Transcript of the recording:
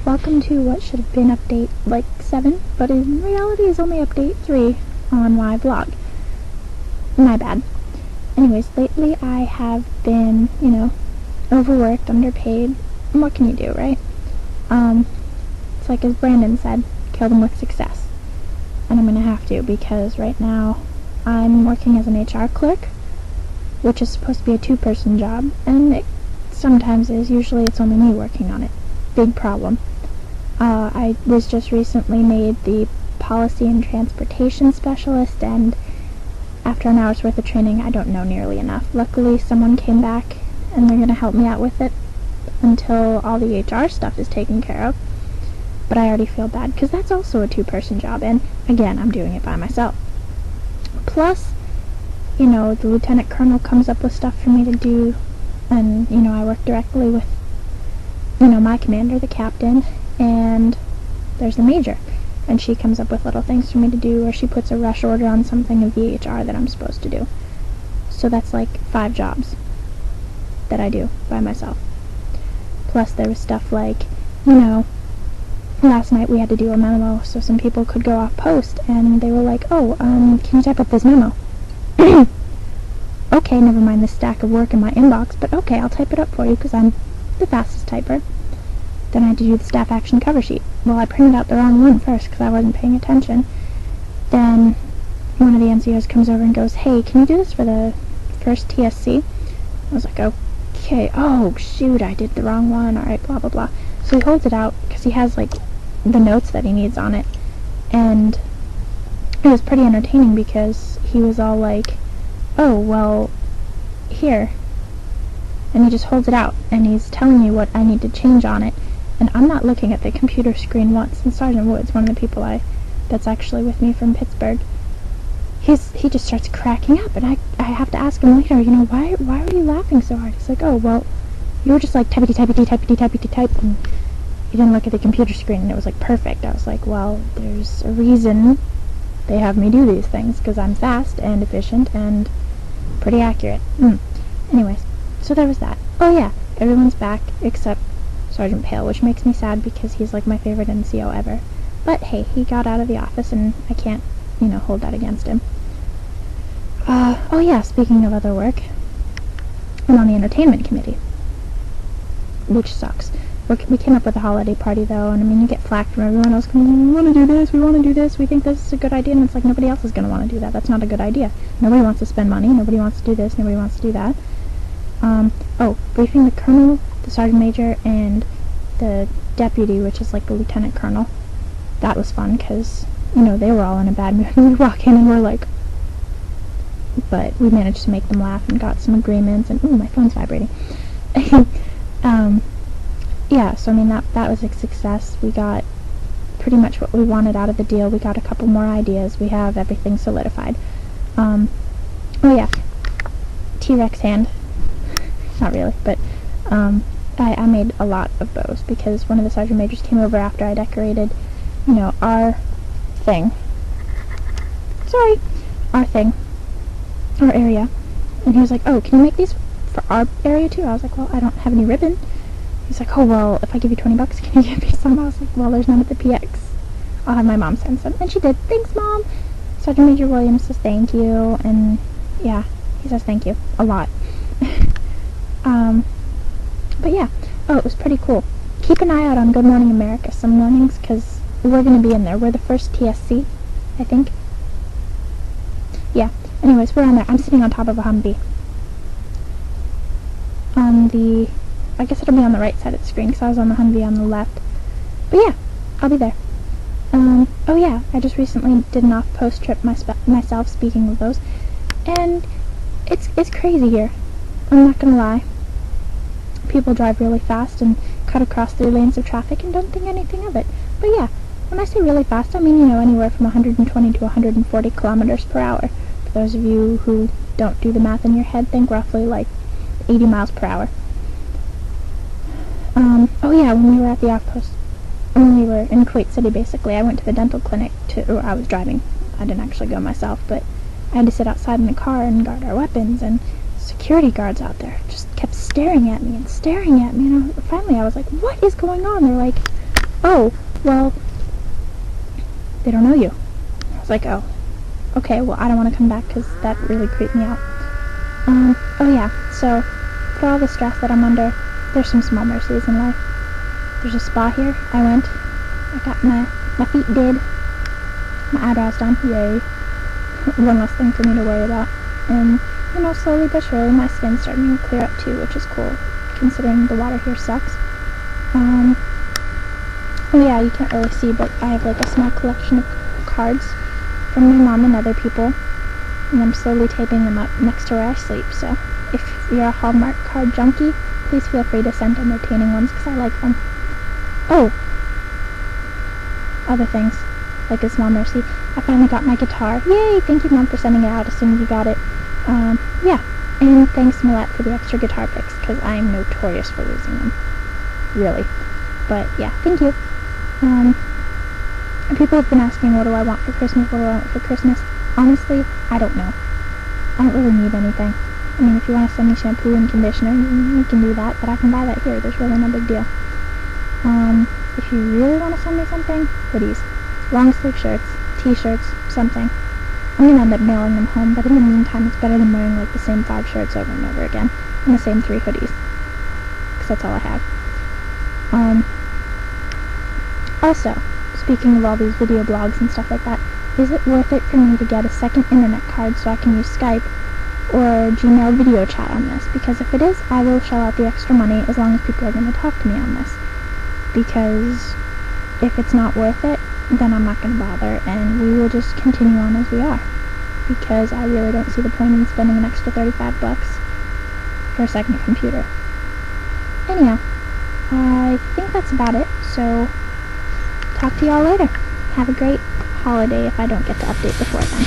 Welcome to what should have been update like 7, but in reality is only update 3 on my vlog. My bad. Anyways, lately I have been, overworked, underpaid. What can you do, right? It's like as Brandon said, kill them with success. And I'm gonna have to, because right now I'm working as an HR clerk, which is supposed to be a 2-person job, and it sometimes is. Usually it's only me working on it. Big problem. I was just recently made the policy and transportation specialist, and after an hour's worth of training, I don't know nearly enough. Luckily, someone came back, and they're going to help me out with it until all the HR stuff is taken care of. But I already feel bad, because that's also a 2-person job, and again, I'm doing it by myself. Plus, the lieutenant colonel comes up with stuff for me to do, and, I work directly with, my commander, the captain, and there's the major, and she comes up with little things for me to do, or she puts a rush order on something in VHR that I'm supposed to do. So that's like 5 jobs that I do by myself. Plus there was stuff like, last night we had to do a memo so some people could go off post, and they were like, can you type up this memo? Okay, never mind this stack of work in my inbox, but okay, I'll type it up for you because I'm the fastest typer. Then I had to do the staff action cover sheet. Well, I printed out the wrong one first because I wasn't paying attention. Then one of the NCOs comes over and goes, hey, can you do this for the first TSC? I was like, okay, oh shoot, I did the wrong one, alright, blah blah blah. So he holds it out because he has like the notes that he needs on it, and it was pretty entertaining because he was all like, oh, well, here. And he just holds it out, and he's telling me what I need to change on it, and I'm not looking at the computer screen once. And Sergeant Woods, one of the people that's actually with me from Pittsburgh, he just starts cracking up, and I have to ask him later, why were you laughing so hard? He's like, oh, well, you were just like type, and you didn't look at the computer screen, and it was like perfect. I was like, well, there's a reason they have me do these things, because I'm fast and efficient and pretty accurate. Anyways, so there was that. Oh yeah, everyone's back except Sergeant Pale, which makes me sad because he's like my favorite NCO ever. But hey, he got out of the office and I can't, hold that against him. Oh yeah, speaking of other work, I'm on the entertainment committee, which sucks. We came up with a holiday party though, and you get flack from everyone else going, we want to do this, we think this is a good idea, and it's like nobody else is going to want to do that. That's not a good idea. Nobody wants to spend money, nobody wants to do this, nobody wants to do that. Briefing the colonel, the sergeant major, and the deputy, which is like the lieutenant colonel. That was fun, because, they were all in a bad mood, and we walk in and we're like, but we managed to make them laugh and got some agreements, and, ooh, my phone's vibrating. Yeah, so that was a success. We got pretty much what we wanted out of the deal. We got a couple more ideas. We have everything solidified. Oh yeah, T-Rex hand. Not really, but I made a lot of bows because one of the sergeant majors came over after I decorated, our thing. Our area. And he was like, oh, can you make these for our area too? I was like, well, I don't have any ribbon. He's like, oh, well, if I give you $20, can you give me some? I was like, well, there's none at the PX. I'll have my mom send some. And she did. Thanks, Mom. Sergeant Major Williams says thank you. And, yeah, he says thank you. A lot. But, yeah. Oh, it was pretty cool. Keep an eye out on Good Morning America some mornings, because we're going to be in there. We're the first TSC, I think. Yeah. Anyways, we're on there. I'm sitting on top of a Humvee. I guess it'll be on the right side of the screen because I was on the Humvee on the left. But yeah, I'll be there. Oh yeah, I just recently did an off-post trip myself, speaking of those, and it's crazy here. I'm not gonna lie. People drive really fast and cut across 3 lanes of traffic and don't think anything of it. But yeah, when I say really fast, I mean, anywhere from 120 to 140 kilometers per hour. For those of you who don't do the math in your head, think roughly like 80 miles per hour. Oh yeah, when we were at the outpost, when we were in Kuwait City, basically, I went to the dental clinic or I was driving. I didn't actually go myself, but I had to sit outside in the car and guard our weapons, and security guards out there just kept staring at me, and finally I was like, what is going on? They're like, oh, well, they don't know you. I was like, oh, okay, well, I don't want to come back because that really creeped me out. Oh yeah, so for all the stress that I'm under, there's some small mercies in life. There's a spa here. I went. I got my feet did. My eyebrows done. Yay. One less thing for me to worry about. And, you know, slowly but surely my skin's starting to clear up too, which is cool, considering the water here sucks. Oh yeah, you can't really see, but I have like a small collection of cards from my mom and other people, and I'm slowly taping them up next to where I sleep, so if you're a Hallmark card junkie, please feel free to send entertaining ones, because I like them. Oh! Other things, like a small mercy. I finally got my guitar. Yay! Thank you, Mom, for sending it out as soon as you got it. Yeah. And thanks, Millette, for the extra guitar picks, because I'm notorious for losing them. Really. But, yeah, thank you. People have been asking, what do I want for Christmas, what do I want for Christmas? Honestly, I don't know. I don't really need anything. I mean, if you want to send me shampoo and conditioner, you can do that, but I can buy that here. There's really no big deal. If you really want to send me something, hoodies, long sleeve shirts, t-shirts, something. I'm going to end up mailing them home, but in the meantime, it's better than wearing like the same 5 shirts over and over again, and the same 3 hoodies, because that's all I have. Also, speaking of all these video blogs and stuff like that, is it worth it for me to get a second internet card so I can use Skype or Gmail video chat on this? Because if it is, I will shell out the extra money as long as people are going to talk to me on this. Because if it's not worth it, then I'm not going to bother, and we will just continue on as we are. Because I really don't see the point in spending an extra $35 for a second computer. Anyhow, I think that's about it, so talk to y'all later. Have a great holiday if I don't get to update before then.